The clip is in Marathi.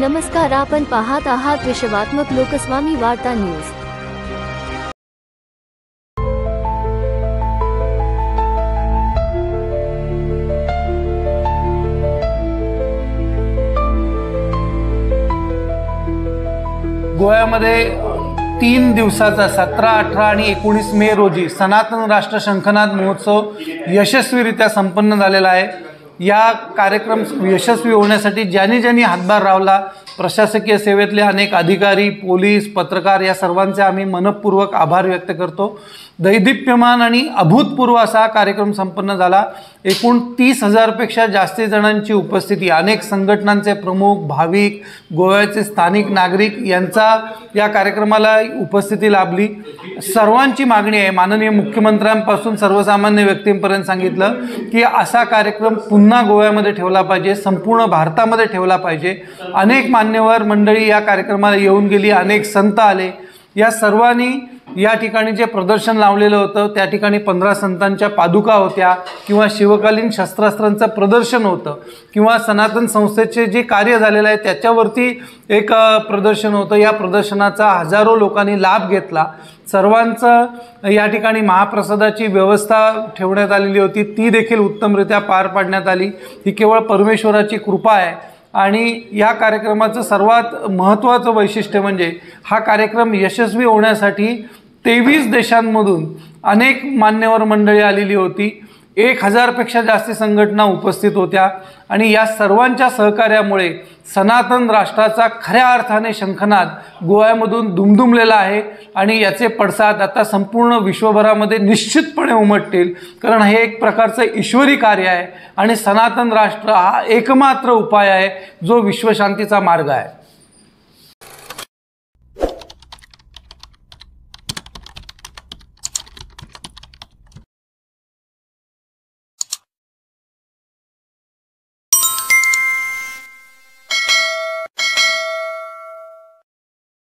नमस्कार, आपण पाहत आहात विश्वात्मक लोकस्वामी वार्ता न्यूज। गोव्यामध्ये 3 दिवसाचा 17, 18 आणि 19 मे रोजी सनातन राष्ट्र शंखनाद महोत्सव यशस्वीरित्या संपन्न झालेला आहे। या कार्यक्रम यशस्वी होण्यासाठी ज्यांनी हातभार लावला, प्रशासकीय सेवेतले अनेक अधिकारी, पोलीस, पत्रकार या सर्वांचे आम्ही मनपूर्वक आभार व्यक्त करतो। दैदिप्यमान आणि अभूतपूर्व असा कार्यक्रम संपन्न झाला। एकूण 30,000 पेक्षा जास्त जणांची उपस्थिती, अनेक संघटनांचे प्रमुख, भाविक, गोव्याचे स्थानिक नागरिक यांचा या कार्यक्रमाला उपस्थिती लाभली। सर्वांची मागणी आहे, माननीय मुख्यमंत्र्यांपासून सर्वसामान्य व्यक्तींपर्यंत सांगितलं की असा कार्यक्रम पुन्हा गोव्यामध्ये ठेवला पाहिजे, संपूर्ण भारतामध्ये ठेवला पाहिजे। अनेक मान्यवर मंडळी या कार्यक्रमाला येऊन गेली, अनेक संत आले। या सर्वांनी या ठिकाणी जे प्रदर्शन लावलेलं होतं त्या ठिकाणी 15 संतांच्या पादुका होत्या किंवा शिवकालीन शस्त्रास्त्रांचं प्रदर्शन होतं किंवा सनातन संस्थेचे जे कार्य झालेलं आहे त्याच्यावरती एक प्रदर्शन होतं। या प्रदर्शनाचा हजारो लोकांनी लाभ घेतला। सर्वांचं या ठिकाणी महाप्रसादाची व्यवस्था ठेवण्यात आलेली होती, ती देखील उत्तमरित्या पार पाडण्यात आली। ही केवळ परमेश्वराची कृपा आहे। आणि या कार्यक्रमाचं सर्वात महत्त्वाचं वैशिष्ट्य म्हणजे हा कार्यक्रम यशस्वी होण्यासाठी 23 देशांमधून अनेक मान्यवर मंडळी आलेली होती। 1000 पेक्षा जास्त संघटना उपस्थित होत्या आणि या सर्वांच्या सहकार्यामुळे सनातन राष्ट्राचा खऱ्या अर्थाने शंखनाद गोव्यामधून दुमदुमलेला आहे आणि याचे पडसाद आता संपूर्ण विश्वभरामध्ये निश्चितपणे उमटतील, कारण हे एक प्रकारचं ईश्वरी कार्य आहे आणि सनातन राष्ट्र हा एकमात्र उपाय आहे जो विश्वशांतीचा मार्ग आहे।